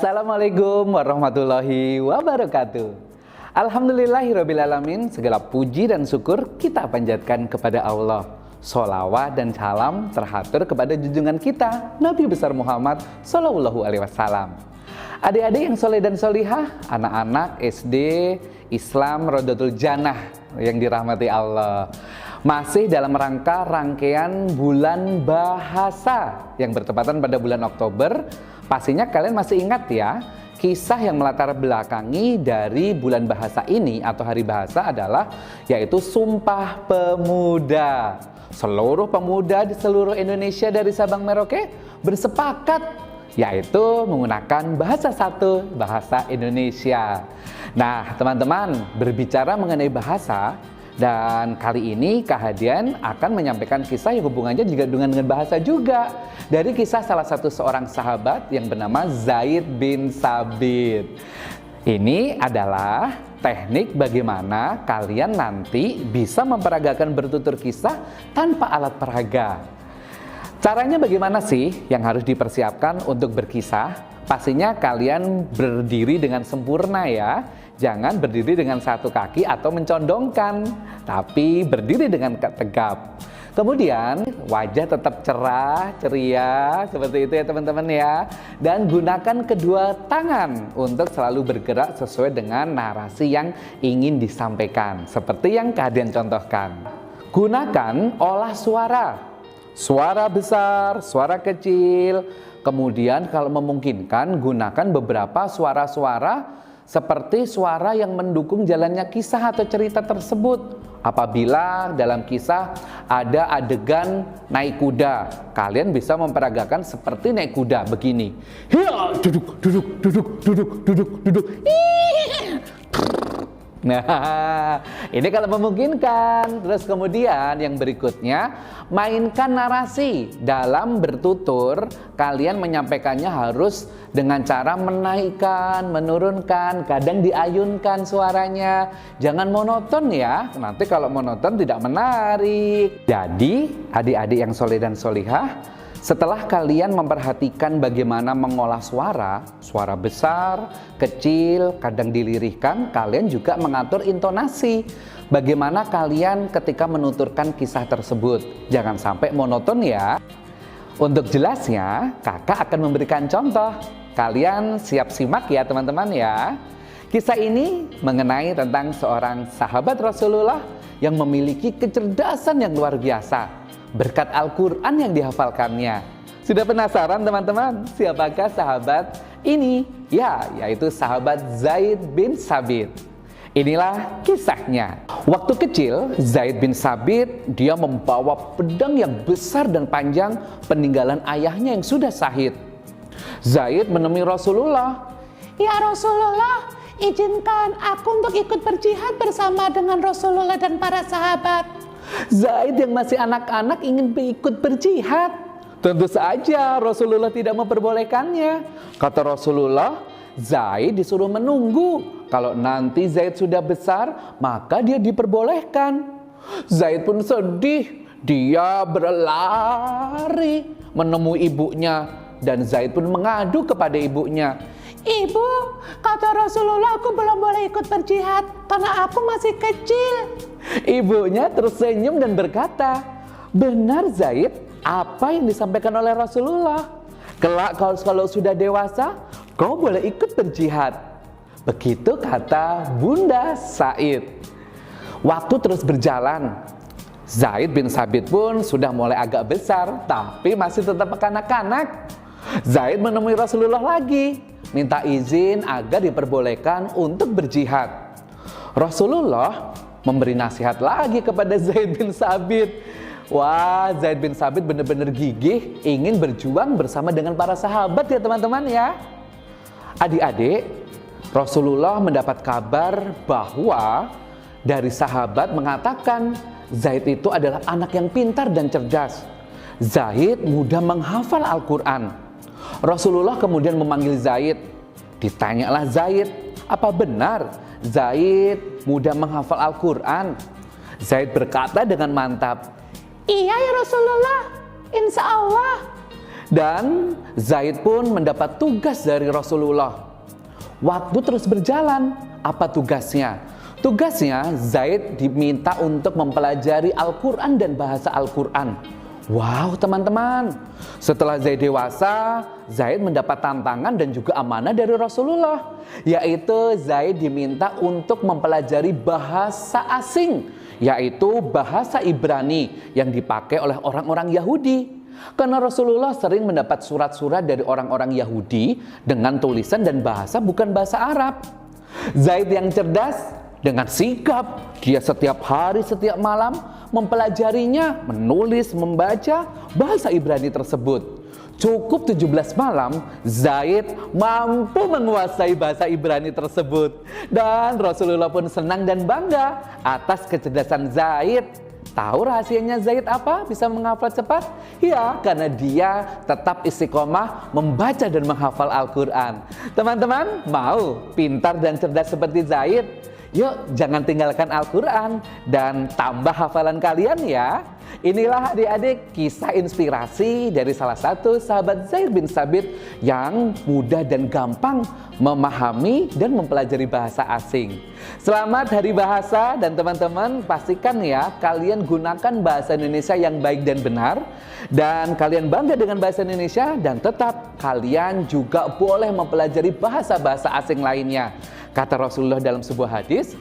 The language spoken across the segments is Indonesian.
Assalamualaikum warahmatullahi wabarakatuh. Alhamdulillahirrabbilalamin. Segala puji dan syukur kita panjatkan kepada Allah. Sholawat dan salam terhatur kepada junjungan kita Nabi besar Muhammad Sallallahu Alaihi Wasallam. Adik-adik yang soleh dan solihah, anak-anak SD Islam Rodotul Jannah yang dirahmati Allah, masih dalam rangkaian bulan bahasa yang bertepatan pada bulan Oktober. Pastinya kalian masih ingat ya, kisah yang melatar belakangi dari bulan bahasa ini atau hari bahasa adalah yaitu Sumpah Pemuda. Seluruh pemuda di seluruh Indonesia dari Sabang Merauke bersepakat yaitu menggunakan bahasa satu, bahasa Indonesia. Nah, teman-teman, berbicara mengenai bahasa, dan kali ini Kak Hadian akan menyampaikan kisah yang hubungannya juga dengan bahasa juga, dari kisah salah satu seorang sahabat yang bernama Zaid bin Sabit. Ini adalah teknik bagaimana kalian nanti bisa memperagakan bertutur kisah tanpa alat peraga. Caranya bagaimana sih yang harus dipersiapkan untuk berkisah? Pastinya kalian berdiri dengan sempurna ya. Jangan berdiri dengan satu kaki atau mencondongkan, tapi berdiri dengan tegap. Kemudian wajah tetap cerah, ceria, seperti itu ya teman-teman ya. Dan gunakan kedua tangan untuk selalu bergerak sesuai dengan narasi yang ingin disampaikan, seperti yang kalian contohkan. Gunakan olah suara, suara besar, suara kecil. Kemudian kalau memungkinkan gunakan beberapa suara-suara seperti suara yang mendukung jalannya kisah atau cerita tersebut. Apabila dalam kisah ada adegan naik kuda, kalian bisa memperagakan seperti naik kuda begini. Hiya, duduk, duduk, duduk, duduk, duduk, duduk. Nah, ini kalau memungkinkan. Terus kemudian yang berikutnya, mainkan narasi. Dalam bertutur, kalian menyampaikannya harus dengan cara menaikkan, menurunkan, kadang diayunkan suaranya. Jangan monoton ya, nanti kalau monoton tidak menarik. Jadi, adik-adik yang soleh dan solihah, setelah kalian memperhatikan bagaimana mengolah suara, suara besar, kecil, kadang dilirihkan, kalian juga mengatur intonasi. Bagaimana kalian ketika menuturkan kisah tersebut. Jangan sampai monoton ya. Untuk jelasnya, kakak akan memberikan contoh. Kalian siap simak ya teman-teman ya. Kisah ini mengenai tentang seorang sahabat Rasulullah yang memiliki kecerdasan yang luar biasa berkat Al-Quran yang dihafalkannya. Sudah penasaran teman-teman? Siapakah sahabat ini? Ya, yaitu sahabat Zaid bin Sabit. Inilah kisahnya. Waktu kecil, Zaid bin Sabit dia membawa pedang yang besar dan panjang peninggalan ayahnya yang sudah syahid. Zaid menemui Rasulullah. Ya Rasulullah, izinkan aku untuk ikut berjihad bersama dengan Rasulullah dan para sahabat. Zaid yang masih anak-anak ingin ikut berjihad. Tentu saja Rasulullah tidak memperbolehkannya. Kata Rasulullah, Zaid disuruh menunggu. Kalau nanti Zaid sudah besar, maka dia diperbolehkan. Zaid pun sedih. Dia berlari menemui ibunya. Dan Zaid pun mengadu kepada ibunya. Ibu, kata Rasulullah aku belum boleh ikut berjihad karena aku masih kecil. Ibunya tersenyum dan berkata, benar Zaid, apa yang disampaikan oleh Rasulullah. Kelak kalau sudah dewasa, kau boleh ikut berjihad. Begitu kata Bunda Said. Waktu terus berjalan. Zaid bin Sabit pun sudah mulai agak besar, tapi masih tetap kanak-kanak. Zaid menemui Rasulullah lagi, minta izin agar diperbolehkan untuk berjihad. Rasulullah memberi nasihat lagi kepada Zaid bin Sabit. Wah, Zaid bin Sabit benar-benar gigih ingin berjuang bersama dengan para sahabat ya teman-teman ya. Adik-adik, Rasulullah mendapat kabar bahwa dari sahabat mengatakan Zaid itu adalah anak yang pintar dan cerdas. Zaid mudah menghafal Al-Quran. Rasulullah kemudian memanggil Zaid. Ditanyalah Zaid, apa benar Zaid mudah menghafal Al-Quran? Zaid berkata dengan mantap, Iya ya Rasulullah, insya Allah. Dan Zaid pun mendapat tugas dari Rasulullah. Waktu terus berjalan. Apa tugasnya? Tugasnya Zaid diminta untuk mempelajari Al-Quran dan bahasa Al-Quran. Wow teman-teman, setelah Zaid dewasa, Zaid mendapat tantangan dan juga amanah dari Rasulullah, yaitu Zaid diminta untuk mempelajari bahasa asing, yaitu bahasa Ibrani yang dipakai oleh orang-orang Yahudi. Karena Rasulullah sering mendapat surat-surat dari orang-orang Yahudi dengan tulisan dan bahasa bukan bahasa Arab. Zaid yang cerdas, dengan sigap, dia setiap hari, setiap malam mempelajarinya, menulis, membaca bahasa Ibrani tersebut. Cukup 17 malam, Zaid mampu menguasai bahasa Ibrani tersebut. Dan Rasulullah pun senang dan bangga atas kecerdasan Zaid. Tahu rahasianya Zaid apa? Bisa menghafal cepat? Ya, karena dia tetap istiqomah membaca dan menghafal Al-Quran. Teman-teman, mau pintar dan cerdas seperti Zaid? Yuk, jangan tinggalkan Al-Quran dan tambah hafalan kalian ya. Inilah adik-adik kisah inspirasi dari salah satu sahabat Zaid bin Sabit yang mudah dan gampang memahami dan mempelajari bahasa asing. Selamat Hari Bahasa, dan teman-teman pastikan ya kalian gunakan bahasa Indonesia yang baik dan benar, dan kalian bangga dengan bahasa Indonesia, dan tetap kalian juga boleh mempelajari bahasa-bahasa asing lainnya. Kata Rasulullah dalam sebuah hadis,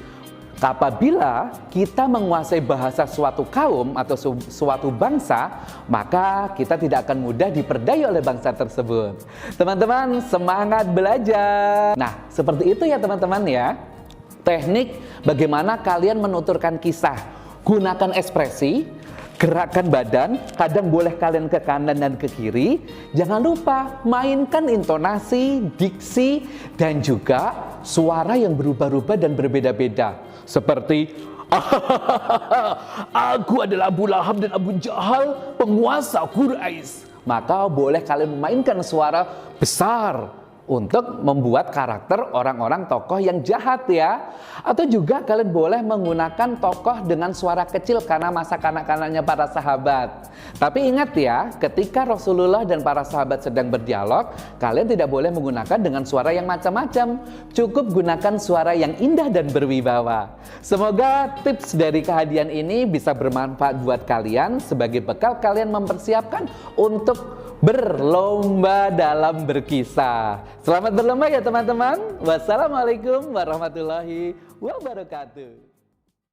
apabila kita menguasai bahasa suatu kaum atau suatu bangsa, maka kita tidak akan mudah diperdaya oleh bangsa tersebut. Teman-teman, semangat belajar. Nah, seperti itu ya teman-teman ya. Teknik bagaimana kalian menuturkan kisah. Gunakan ekspresi, gerakan badan, kadang boleh kalian ke kanan dan ke kiri. Jangan lupa mainkan intonasi, diksi, dan juga suara yang berubah-ubah dan berbeda-beda. Seperti aku adalah Abu Lahab dan Abu Jahal, penguasa Quraisy. Maka boleh kalian memainkan suara besar untuk membuat karakter orang-orang tokoh yang jahat ya. Atau juga kalian boleh menggunakan tokoh dengan suara kecil karena masa kanak-kanaknya para sahabat. Tapi ingat ya, ketika Rasulullah dan para sahabat sedang berdialog, kalian tidak boleh menggunakan dengan suara yang macam-macam. Cukup gunakan suara yang indah dan berwibawa. Semoga tips dari kehadian ini bisa bermanfaat buat kalian sebagai bekal kalian mempersiapkan untuk berlomba dalam berkisah. Selamat berlomba ya teman-teman. Wassalamualaikum warahmatullahi wabarakatuh.